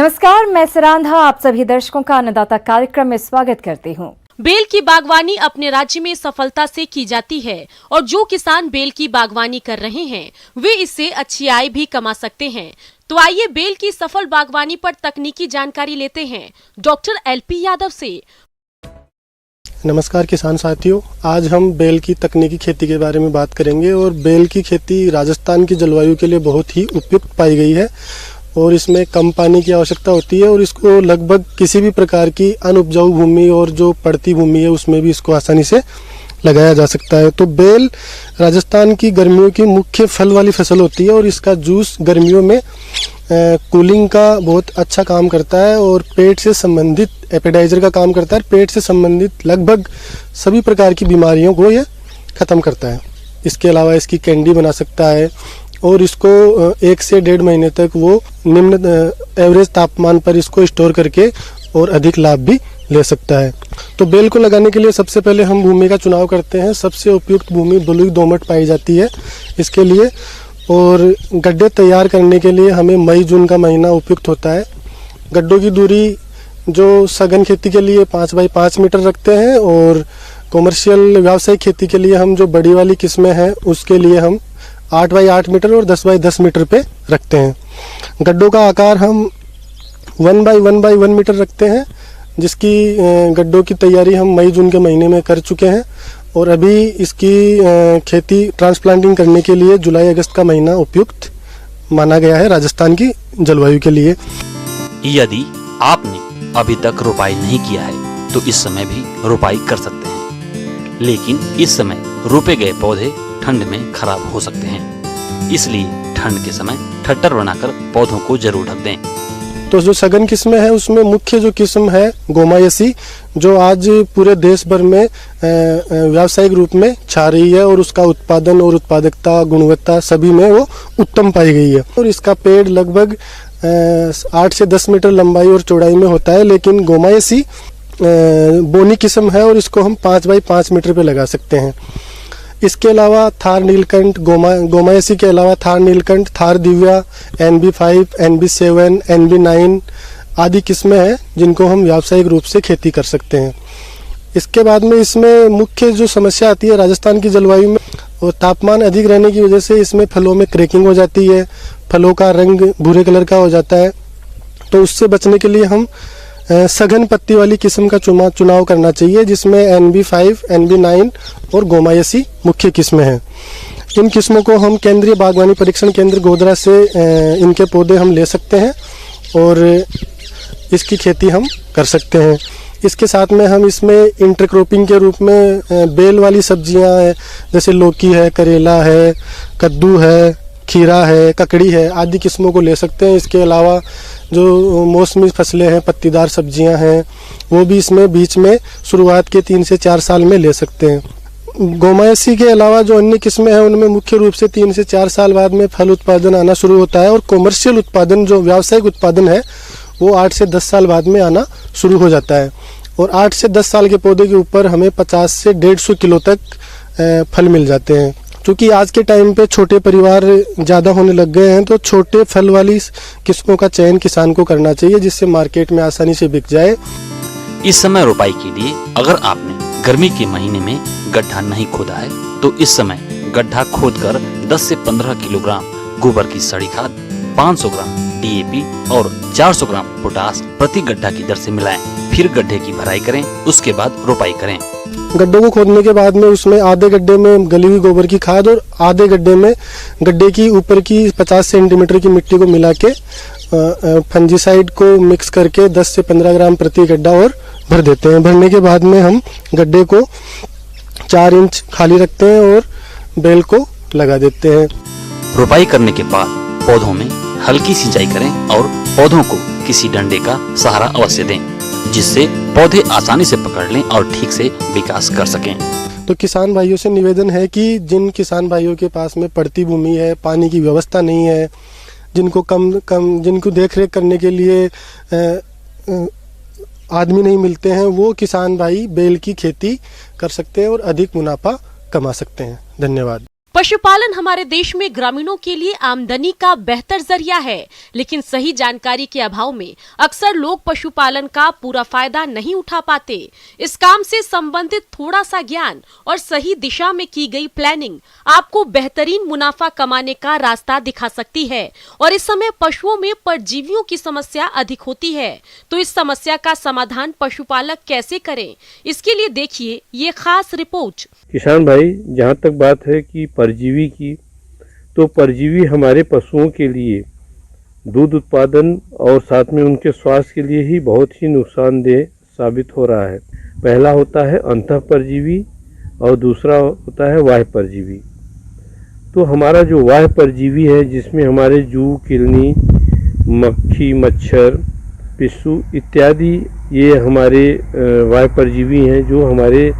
नमस्कार, मैं सरांधा आप सभी दर्शकों का अन्नदाता कार्यक्रम में स्वागत करती हूँ। बेल की बागवानी अपने राज्य में सफलता से की जाती है और जो किसान बेल की बागवानी कर रहे हैं वे इससे अच्छी आय भी कमा सकते हैं। तो आइए बेल की सफल बागवानी पर तकनीकी जानकारी लेते हैं डॉक्टर LP यादव से। नमस्कार किसान साथियों, आज हम बेल की तकनीकी खेती के बारे में बात करेंगे। और बेल की खेती राजस्थान की जलवायु के लिए बहुत ही उपयुक्त पाई गई है और इसमें कम पानी की आवश्यकता होती है और इसको लगभग किसी भी प्रकार की अनउपजाऊ भूमि और जो पड़ती भूमि है उसमें भी इसको आसानी से लगाया जा सकता है। तो बेल राजस्थान की गर्मियों की मुख्य फल वाली फसल होती है और इसका जूस गर्मियों में कूलिंग का बहुत अच्छा काम करता है और पेट से संबंधित एपेटाइजर का काम करता है। पेट से संबंधित लगभग सभी प्रकार की बीमारियों को यह ख़त्म करता है। इसके अलावा इसकी कैंडी बना सकता है और इसको 1 से 1.5 महीने तक वो निम्न एवरेज तापमान पर इसको स्टोर करके और अधिक लाभ भी ले सकता है। तो बेल को लगाने के लिए सबसे पहले हम भूमि का चुनाव करते हैं। सबसे उपयुक्त भूमि बलुई दोमट पाई जाती है इसके लिए। और गड्ढे तैयार करने के लिए हमें मई जून का महीना उपयुक्त होता है। गड्ढों की दूरी जो सघन खेती के लिए 5 बाई 5 मीटर रखते हैं और कॉमर्शियल व्यावसायिक खेती के लिए हम जो बड़ी वाली किस्में हैं उसके लिए हम 8 बाई 8 मीटर और 10 बाई 10 मीटर पे रखते हैं। गड्ढों का आकार हम 1 बाई 1 मीटर रखते हैं, जिसकी गड्ढों की तैयारी हम मई जून के महीने में कर चुके हैं और अभी इसकी खेती ट्रांसप्लांटिंग करने के लिए जुलाई अगस्त का महीना उपयुक्त माना गया है राजस्थान की जलवायु के लिए। यदि आपने अभी तक रोपाई नहीं किया है तो इस समय भी रोपाई कर सकते हैं, लेकिन इस समय रोपे गए पौधे ठंड में खराब हो सकते हैं, इसलिए ठंड के समय ठट्टर बनाकर पौधों को जरूर ढक दें। तो जो सघन किस्में हैं उसमें मुख्य जो किस्म है गोमायसी, जो आज पूरे देश भर में व्यावसायिक रूप में छा रही है और उसका उत्पादन और उत्पादकता गुणवत्ता सभी में वो उत्तम पाई गई है। और इसका पेड़ लगभग 8 से 10 मीटर लंबाई और चौड़ाई में होता है, लेकिन गोमायसी बोनी किस्म है और इसको हम 5 बाई 5 मीटर पे लगा सकते हैं। इसके अलावा थार नीलकंठ, गोमायसी के अलावा Thar Neelkanth, Thar Divya, NB5, NB7, NB9 आदि किस्में हैं जिनको हम व्यावसायिक रूप से खेती कर सकते हैं। इसके बाद में इसमें मुख्य जो समस्या आती है राजस्थान की जलवायु में, और तापमान अधिक रहने की वजह से इसमें फलों में क्रैकिंग हो जाती है, फलों का रंग भूरे कलर का हो जाता है। तो उससे बचने के लिए हम सघन पत्ती वाली किस्म का चुनाव करना चाहिए, जिसमें NB5, NB9 और गोमायसी मुख्य किस्में हैं। इन किस्मों को हम केंद्रीय बागवानी परीक्षण केंद्र गोधरा से इनके पौधे हम ले सकते हैं और इसकी खेती हम कर सकते हैं। इसके साथ में हम इसमें इंटरक्रॉपिंग के रूप में बेल वाली सब्जियां हैं, जैसे लौकी है, करेला है, कद्दू है, खीरा है, ककड़ी है आदि किस्मों को ले सकते हैं। इसके अलावा जो मौसमी फसलें हैं, पत्तीदार सब्जियां हैं, वो भी इसमें बीच में शुरुआत के 3 से 4 साल में ले सकते हैं। गोमायसी के अलावा जो अन्य किस्में हैं उनमें मुख्य रूप से 3 से 4 साल बाद में फल उत्पादन आना शुरू होता है और कॉमर्शियल उत्पादन जो व्यावसायिक उत्पादन है वो 8 से 10 साल बाद में आना शुरू हो जाता है। और 8 से 10 साल के पौधे के ऊपर हमें 50 से 150 किलो तक फल मिल जाते हैं। क्योंकि आज के टाइम पे छोटे परिवार ज़्यादा होने लग गए हैं, तो छोटे फल वाली किस्मों का चयन किसान को करना चाहिए, जिससे मार्केट में आसानी से बिक जाए। इस समय रोपाई के लिए अगर आपने गर्मी के महीने में गड्ढा नहीं खोदा है तो इस समय गड्ढा खोदकर 10 से 15 किलोग्राम गोबर की सड़ी खाद, 500 ग्राम DAP और 400 ग्राम पोटास प्रति गड्ढा की दर से मिलाएं। फिर गड्ढे की भराई करें, उसके बाद रोपाई करें। गड्ढों को खोदने के बाद में उसमें आधे गड्ढे में गली हुई गोबर की खाद और आधे गड्ढे में गड्ढे की ऊपर की 50 सेंटीमीटर की मिट्टी को मिला के फंजीसाइड को मिक्स करके 10 से 15 ग्राम प्रति गड्ढा और भर देते हैं। भरने के बाद में हम गड्ढे को 4 इंच खाली रखते हैं और बेल को लगा देते हैं। रोपाई करने के बाद पौधों में हल्की सिंचाई करें और पौधों को किसी डंडे का सहारा अवश्य दें, जिससे पौधे आसानी से पकड़ लें और ठीक से विकास कर सकें। तो किसान भाइयों से निवेदन है कि जिन किसान भाइयों के पास में पड़ती भूमि है, पानी की व्यवस्था नहीं है, जिनको देख रेख करने के लिए आदमी नहीं मिलते हैं, वो किसान भाई बेल की खेती कर सकते हैं और अधिक मुनाफा कमा सकते हैं। धन्यवाद। पशुपालन हमारे देश में ग्रामीणों के लिए आमदनी का बेहतर जरिया है, लेकिन सही जानकारी के अभाव में अक्सर लोग पशुपालन का पूरा फायदा नहीं उठा पाते। इस काम से संबंधित थोड़ा सा ज्ञान और सही दिशा में की गई प्लानिंग आपको बेहतरीन मुनाफा कमाने का रास्ता दिखा सकती है। और इस समय पशुओं में परजीवियों की समस्या अधिक होती है, तो इस समस्या का समाधान पशुपालक कैसे करें, इसके लिए देखिए ये खास रिपोर्ट। किसान भाई, जहाँ तक बात है कि परजीवी की, तो परजीवी हमारे पशुओं के लिए दूध उत्पादन और साथ में उनके स्वास्थ्य के लिए ही बहुत ही नुकसानदेह साबित हो रहा है। पहला होता है अंतः परजीवी और दूसरा होता है बाह्य परजीवी। तो हमारा जो बाह्य परजीवी है, जिसमें हमारे जू, किलनी, मक्खी, मच्छर, पिस्सू इत्यादि ये हमारे बाह्य परजीवी हैं, जो हमारे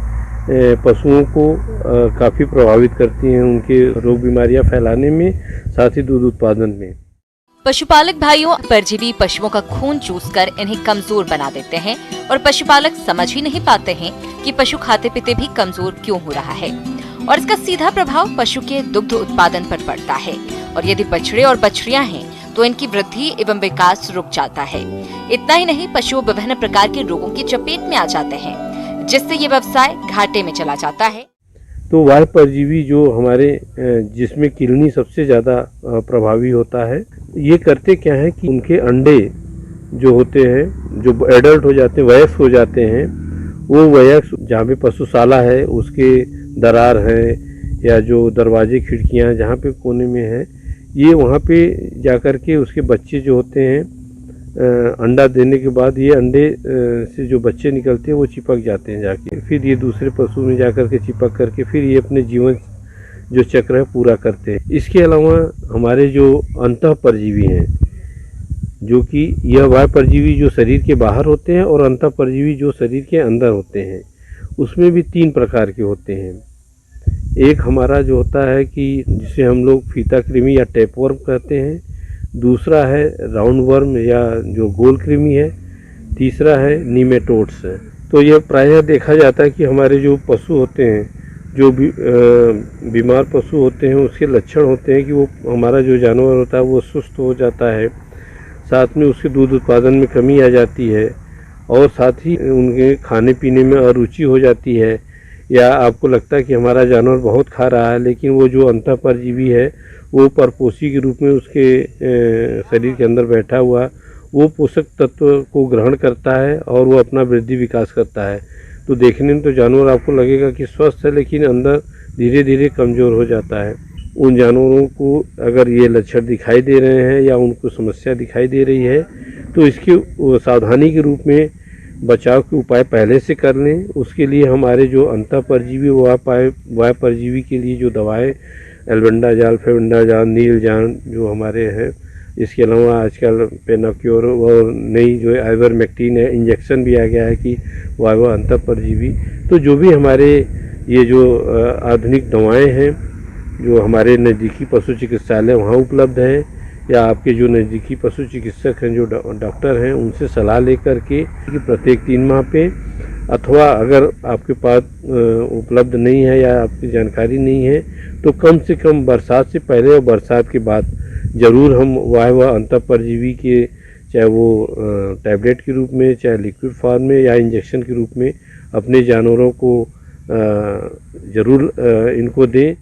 पशुओं को काफ़ी प्रभावित करती हैं उनके रोग बीमारियां फैलाने में, साथ ही दूध उत्पादन में। पशुपालक भाइयों, परजीवी पशुओं का खून चूसकर इन्हें कमजोर बना देते हैं और पशुपालक समझ ही नहीं पाते हैं कि पशु खाते पीते भी कमजोर क्यों हो रहा है, और इसका सीधा प्रभाव पशु के दुग्ध उत्पादन पर पड़ता है। और यदि बछड़े और बछड़ियां हैं तो इनकी वृद्धि एवं विकास रुक जाता है। इतना ही नहीं, पशु विभिन्न प्रकार के रोगों की चपेट में आ जाते हैं, जिससे ये व्यवसाय घाटे में चला जाता है। तो बाह्य परजीवी जो हमारे, जिसमें किलनी सबसे ज़्यादा प्रभावी होता है, ये करते क्या है कि उनके अंडे जो होते हैं, जो एडल्ट हो जाते हैं, वयस्क हो जाते हैं, वो वयस्क जहाँ पे पशुशाला है उसके दरार है या जो दरवाजे खिड़कियाँ जहाँ पे कोने में है, ये वहाँ पे जाकर के उसके बच्चे जो होते हैं, अंडा देने के बाद ये अंडे से जो बच्चे निकलते हैं वो चिपक जाते हैं जाके, फिर ये दूसरे पशु में जाकर के चिपक करके फिर ये अपने जीवन जो चक्र है पूरा करते हैं। इसके अलावा हमारे जो अंतः परजीवी हैं, जो कि यह बाह्य परजीवी जो शरीर के बाहर होते हैं और अंतः परजीवी जो शरीर के अंदर होते हैं, उसमें भी 3 प्रकार के होते हैं। एक हमारा जो होता है कि जिसे हम लोग फीता कृमि या टेपवर्म कहते हैं, दूसरा है राउंड वर्म या जो गोल कृमि है, तीसरा है नीमेटोड्स है। तो यह प्रायः देखा जाता है कि हमारे जो पशु होते हैं, जो भी बीमार पशु होते हैं, उसके लक्षण होते हैं कि वो हमारा जो जानवर होता है वो सुस्त हो जाता है, साथ में उसके दूध उत्पादन में कमी आ जाती है, और साथ ही उनके खाने पीने में अरुचि हो जाती है, या आपको लगता है कि हमारा जानवर बहुत खा रहा है, लेकिन वो जो अंतः परजीवी है वो परपोषी के रूप में उसके शरीर के अंदर बैठा हुआ वो पोषक तत्व को ग्रहण करता है और वो अपना वृद्धि विकास करता है। तो देखने में तो जानवर आपको लगेगा कि स्वस्थ है, लेकिन अंदर धीरे धीरे कमज़ोर हो जाता है। उन जानवरों को अगर ये लक्षण दिखाई दे रहे हैं या उनको समस्या दिखाई दे रही है, तो इसकी सावधानी के रूप में बचाव के उपाय पहले से कर लें। उसके लिए हमारे जो अंतः परजीवी वाह्य परजीवी के लिए जो दवाएँ एल्बेंडाजाल, फेबेंडाजाल, नीलजान जो हमारे हैं, इसके अलावा आजकल पेनाक्योर और नई जो आइवरमेक्टिन है, इंजेक्शन भी आ गया है कि वायु अंतः परजीवी। तो जो भी हमारे ये जो आधुनिक दवाएं हैं, जो हमारे नज़दीकी पशु चिकित्सालय वहाँ उपलब्ध हैं, या आपके जो नज़दीकी पशु चिकित्सक हैं, जो डॉक्टर हैं, उनसे सलाह लेकर के प्रत्येक 3 माह पे, अथवा अगर आपके पास उपलब्ध नहीं है या आपकी जानकारी नहीं है, तो कम से कम बरसात से पहले और बरसात के बाद ज़रूर हम वायु अंतः परजीवी के, चाहे वो टैबलेट के रूप में, चाहे लिक्विड फॉर्म में या इंजेक्शन के रूप में अपने जानवरों को ज़रूर इनको दें।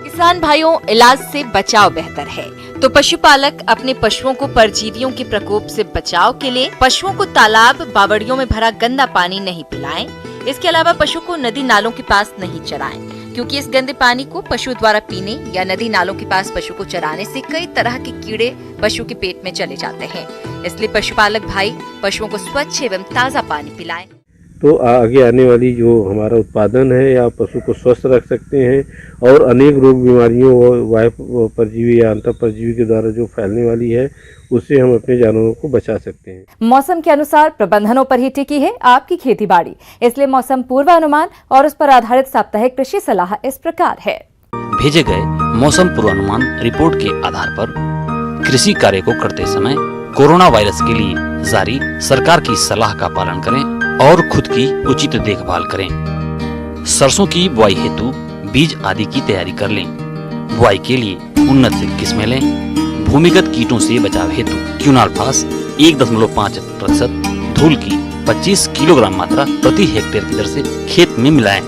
किसान भाइयों, इलाज से बचाव बेहतर है, तो पशुपालक अपने पशुओं को परजीवियों के प्रकोप से बचाव के लिए पशुओं को तालाब, बावड़ियों में भरा गंदा पानी नहीं पिलाएं। इसके अलावा पशु को नदी नालों के पास नहीं चराएं, क्योंकि इस गंदे पानी को पशु द्वारा पीने या नदी नालों के पास पशु को चराने से कई तरह के कीड़े पशु के पेट में चले जाते हैं। इसलिए पशुपालक भाई पशुओं को स्वच्छ एवं ताज़ा पानी पिलाएं। तो आगे आने वाली जो हमारा उत्पादन है या पशु को स्वस्थ रख सकते हैं और अनेक रोग बीमारियों वायु परजीवी या अंतः परजीवी के द्वारा जो फैलने वाली है उससे हम अपने जानवरों को बचा सकते हैं। मौसम के अनुसार प्रबंधनों पर ही टिकी है आपकी खेती बाड़ी, इसलिए मौसम पूर्वानुमान और उस पर आधारित साप्ताहिक कृषि सलाह इस प्रकार है। भेजे गए मौसम पूर्वानुमान रिपोर्ट के आधार पर कृषि कार्य को करते समय कोरोना वायरस के लिए जारी सरकार की सलाह का पालन करें और खुद की उचित देखभाल करें। सरसों की बुआई हेतु बीज आदि की तैयारी कर लें। बुआई के लिए उन्नत किस्में लें। भूमिगत कीटों से बचाव हेतु क्यूनाल्फास 1.5%, धूल की 25 किलोग्राम मात्रा प्रति हेक्टेयर की दर से खेत में मिलाएं।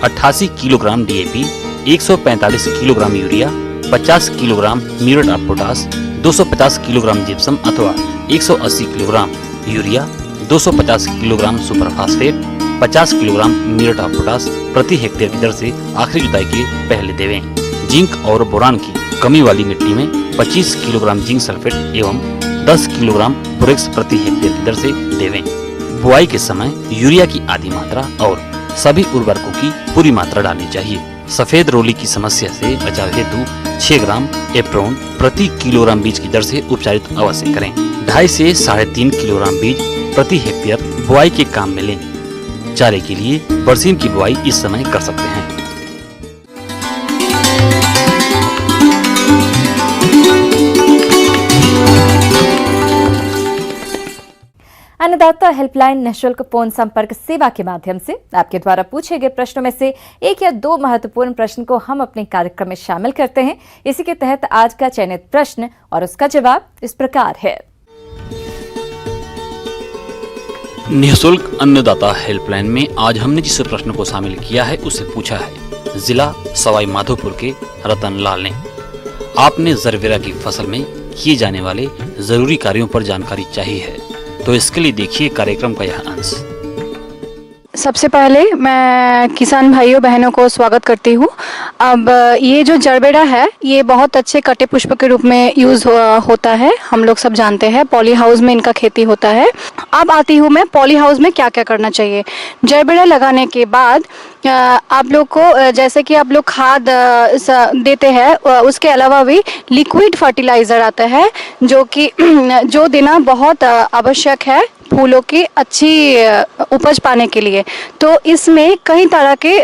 88 kilogram DAP, 145 kilogram urea, 50 kilogram muriate of potash, 250 kilogram gypsum अथवा 180 kilogram urea, 250 kilogram super phosphate, 50 kilogram muriate of potash प्रति हेक्टेयर की दर से आखिरी जुताई के पहले देवें। जिंक और बोरान की कमी वाली मिट्टी में 25 किलोग्राम जिंक सल्फेट एवं 10 किलोग्राम बोरेक्स प्रति हेक्टेयर की दर से देवें। बुआई के समय यूरिया की आधी मात्रा और सभी उर्वरकों की पूरी मात्रा डालनी चाहिए। सफेद रोली की समस्या से बचाव हेतु 6 ग्राम एप्रोन प्रति किलोग्राम बीज की दर से उपचारित अवश्य करें। 2.5 से 3.5 किलोग्राम बीज प्रति हेक्टेयर बुआई के काम में लें। चारे के लिए बरसीम की बुआई इस समय कर सकते हैं। अन्नदाता हेल्पलाइन निःशुल्क फोन संपर्क सेवा के माध्यम से आपके द्वारा पूछे गए प्रश्नों में से 1 या 2 महत्वपूर्ण प्रश्न को हम अपने कार्यक्रम में शामिल करते हैं। इसी के तहत आज का चयनित प्रश्न और उसका जवाब इस प्रकार है। निःशुल्क अन्नदाता हेल्पलाइन में आज हमने जिस प्रश्न को शामिल किया है उसे पूछा है जिला सवाई माधोपुर के रतन लाल ने। आपने जरबेरा की फसल में किए जाने वाले जरूरी कार्यों पर जानकारी चाहिए है, तो इसके लिए देखिए कार्यक्रम का यह अंश। सबसे पहले मैं किसान भाइयों बहनों को स्वागत करती हूँ। अब ये जो जरबेरा है ये बहुत अच्छे कटे पुष्प के रूप में यूज़ होता है, हम लोग सब जानते हैं। पॉली हाउस में इनका खेती होता है। अब आती हूँ मैं पॉली हाउस में क्या क्या करना चाहिए। जरबेरा लगाने के बाद आप लोग को जैसे कि आप लोग खाद देते हैं, उसके अलावा भी लिक्विड फर्टिलाइज़र आता है जो देना बहुत आवश्यक है फूलों की अच्छी उपज पाने के लिए। तो इसमें कई तरह के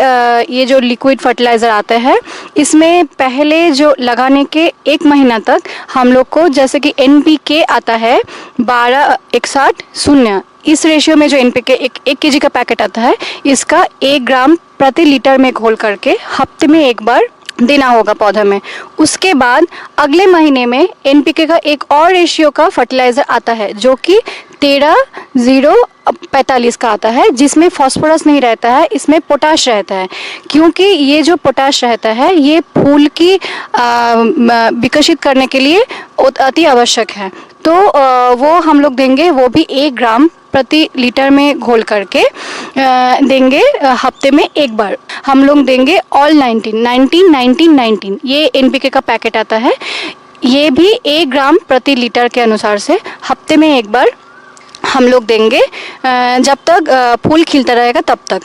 ये जो लिक्विड फर्टिलाइज़र आते हैं, इसमें पहले जो लगाने के 1 महीना तक हम लोग को जैसे कि NPK आता है 12:61:0। इस रेशियो में जो NPK 1 kg का पैकेट आता है, इसका 1 ग्राम प्रति लीटर में घोल करके हफ्ते में 1 बार देना होगा पौधा में। उसके बाद अगले महीने में NPK का एक और रेशियो का फर्टिलाइज़र आता है जो कि 13:0:45 का आता है, जिसमें फास्फोरस नहीं रहता है, इसमें पोटाश रहता है। क्योंकि ये जो पोटाश रहता है ये फूल की विकसित करने के लिए अति आवश्यक है। तो वो हम लोग देंगे, वो भी 1 ग्राम प्रति लीटर में घोल करके देंगे हफ्ते में 1 बार। हम लोग देंगे ऑल 19 ये NPK का पैकेट आता है। ये भी 1 ग्राम प्रति लीटर के अनुसार से हफ्ते में 1 बार हम लोग देंगे जब तक फूल खिलता रहेगा तब तक।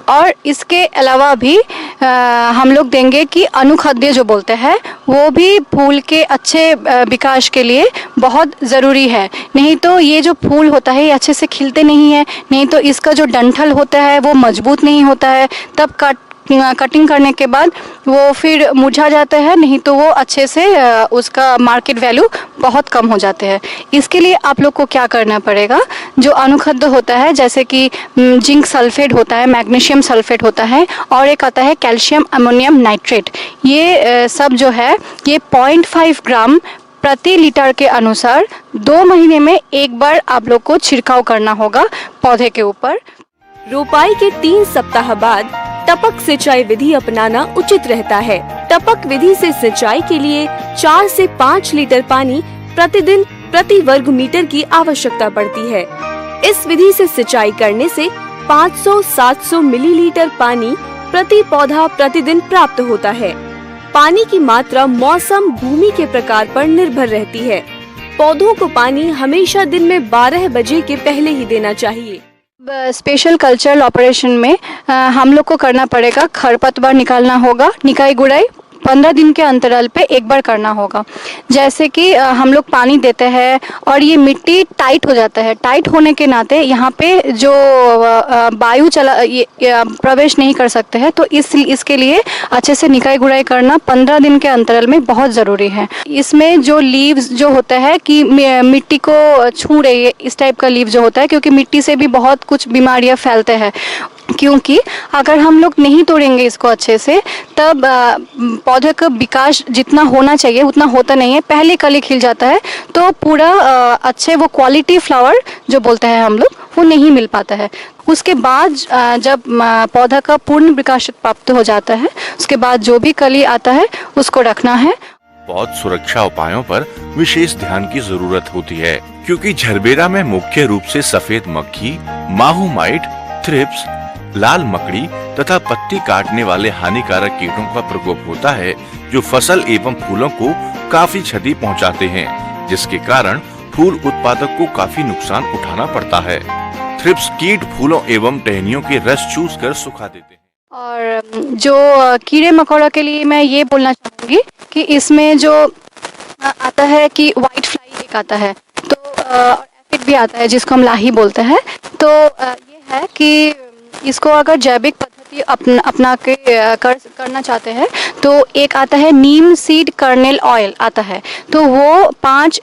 और इसके अलावा भी हम लोग देंगे कि अनुखाद्य जो बोलते हैं वो भी फूल के अच्छे विकास के लिए बहुत ज़रूरी है। नहीं तो ये जो फूल होता है ये अच्छे से खिलते नहीं है, नहीं तो इसका जो डंठल होता है वो मजबूत नहीं होता है। तब कटिंग करने के बाद वो फिर मुरझा जाता है, नहीं तो वो अच्छे से उसका मार्केट वैल्यू बहुत कम हो जाते हैं। इसके लिए आप लोग को क्या करना पड़ेगा, जो अनुखाद्य होता है जैसे कि जिंक सल्फेट होता है, मैग्नीशियम सल्फेट होता है, और एक आता है कैल्शियम अमोनियम नाइट्रेट। ये सब जो है ये 0.5 ग्राम प्रति लीटर के अनुसार 2 महीने में 1 बार आप लोग को छिड़काव करना होगा पौधे के ऊपर। रोपाई के 3 सप्ताह बाद टपक सिंचाई विधि अपनाना उचित रहता है। टपक विधि से सिंचाई के लिए 4 से 5 लीटर पानी प्रतिदिन प्रति वर्ग मीटर की आवश्यकता पड़ती है। इस विधि से सिंचाई करने से 500-700 मिलीलीटर पानी प्रति पौधा प्रतिदिन प्राप्त होता है। पानी की मात्रा मौसम भूमि के प्रकार पर निर्भर रहती है। पौधों को पानी हमेशा दिन में 12 बजे के पहले ही देना चाहिए। स्पेशल कल्चरल ऑपरेशन में हम लोग को करना पड़ेगा, खरपतवार निकालना होगा, निकाई गुड़ाई 15 दिन के अंतराल पे 1 बार करना होगा। जैसे कि हम लोग पानी देते हैं और ये मिट्टी टाइट हो जाता है, टाइट होने के नाते यहाँ पे जो वायु प्रवेश नहीं कर सकते हैं, तो इसके लिए अच्छे से निकाई गुड़ाई करना 15 दिन के अंतराल में बहुत ज़रूरी है। इसमें जो लीव्स जो होता है कि मिट्टी को छू रही है, इस टाइप का लीव जो होता है, क्योंकि मिट्टी से भी बहुत कुछ बीमारियाँ फैलते हैं, क्योंकि अगर हम लोग नहीं तोड़ेंगे इसको अच्छे से तब पौधे का विकास जितना होना चाहिए उतना होता नहीं है। पहले कली खिल जाता है तो पूरा अच्छे वो क्वालिटी फ्लावर जो बोलते हैं हम लोग वो नहीं मिल पाता है। उसके बाद जब पौधा का पूर्ण विकास प्राप्त हो जाता है उसके बाद जो भी कली आता है उसको रखना है। पौध सुरक्षा उपायों पर विशेष ध्यान की जरूरत होती है क्योंकि झरबेरा में मुख्य रूप से सफेद मक्खी, माहू माइट, थ्रिप्स, लाल मकड़ी तथा पत्ती काटने वाले हानिकारक कीटों का प्रकोप होता है जो फसल एवं फूलों को काफी क्षति पहुंचाते हैं, जिसके कारण फूल उत्पादक को काफी नुकसान उठाना पड़ता है। थ्रिप्स कीट फूलों एवं टहनियों के रस चूस कर सुखा देते हैं। और जो कीड़े मकोड़ा के लिए मैं ये बोलना चाहूँगी कि इसमें जो आता है कि व्हाइट फ्लाई एक आता है तो एफिड भी आता है जिसको हम लाही बोलते हैं। तो ये है कि इसको अगर जैविक पद्धति अपना के करना चाहते हैं तो एक आता है नीम सीड कर्नेल ऑयल आता है तो वो 5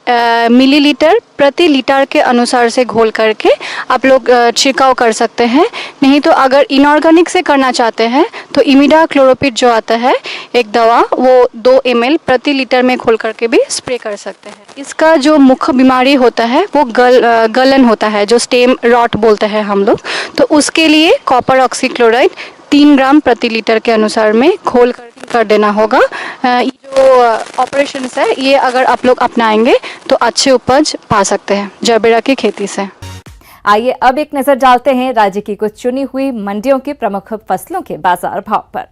मिलीलीटर प्रति लीटर के अनुसार से घोल करके आप लोग छिड़काव कर सकते हैं। नहीं तो अगर इनऑर्गेनिक से करना चाहते हैं तो इमिडा क्लोरोपिड जो आता है एक दवा वो 2 ml प्रति लीटर में घोल करके भी स्प्रे कर सकते हैं। इसका जो मुख्य बीमारी होता है वो गलन होता है जो स्टेम रॉट बोलते हैं हम लोग। तो उसके लिए कॉपर ऑक्सीक्लोराइड 3 ग्राम प्रति लीटर के अनुसार में घोल कर देना होगा। ये जो ऑपरेशंस है ये अगर आप लोग अपनाएंगे तो अच्छे उपज पा सकते हैं जरबेरा की खेती से। आइए अब एक नजर डालते हैं राज्य की कुछ चुनी हुई मंडियों के प्रमुख फसलों के बाजार भाव पर।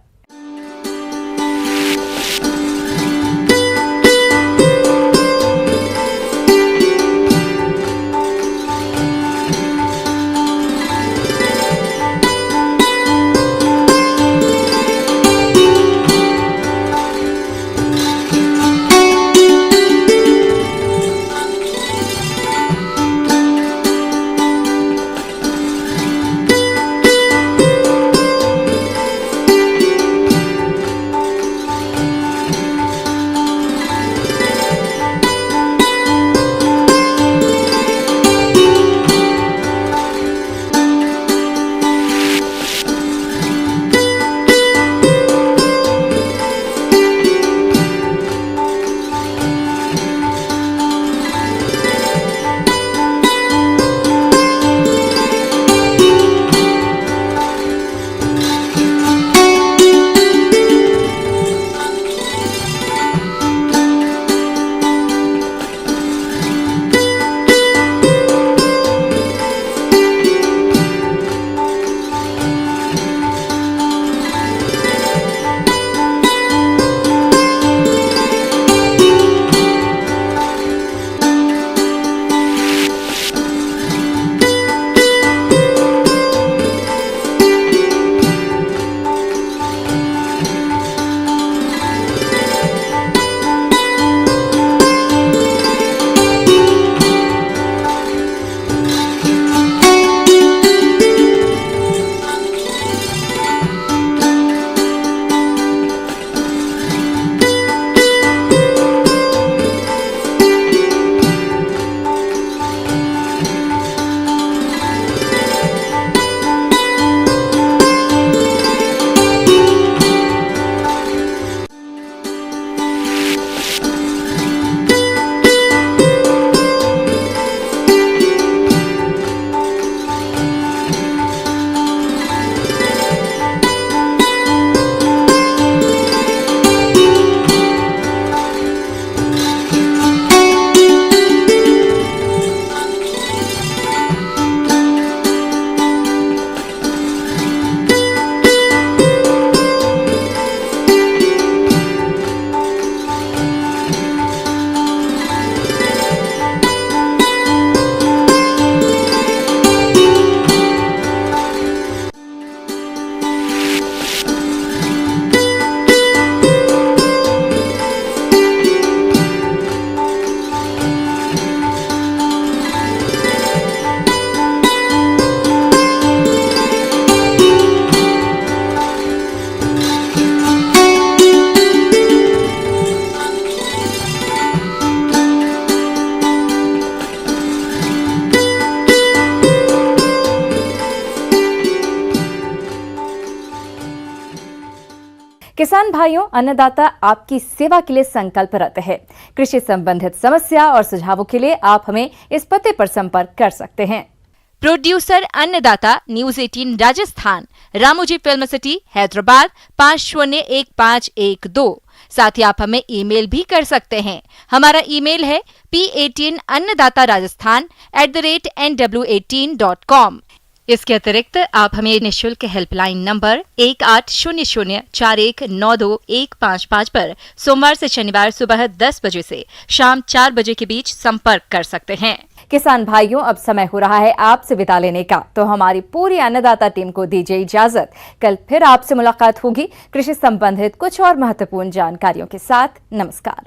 किसान भाइयों, अन्नदाता आपकी सेवा के लिए संकल्परत है। कृषि संबंधित समस्या और सुझावों के लिए आप हमें इस पते पर संपर्क कर सकते हैं। प्रोड्यूसर अन्नदाता, news 18 Rajasthan, Ramoji film city, Hyderabad 501512। साथ ही आप हमें ईमेल भी कर सकते हैं। हमारा ईमेल है p18अन्नदाता-rajasthan@nw18.com। इसके अतिरिक्त आप हमें निःशुल्क हेल्पलाइन नंबर 1800-4192-155 पर सोमवार से शनिवार सुबह 10 बजे से शाम 4 बजे के बीच संपर्क कर सकते हैं। किसान भाइयों, अब समय हो रहा है आपसे विदा लेने का, तो हमारी पूरी अन्नदाता टीम को दीजिए इजाजत। कल फिर आपसे मुलाकात होगी कृषि संबंधित कुछ और महत्वपूर्ण जानकारियों के साथ। नमस्कार।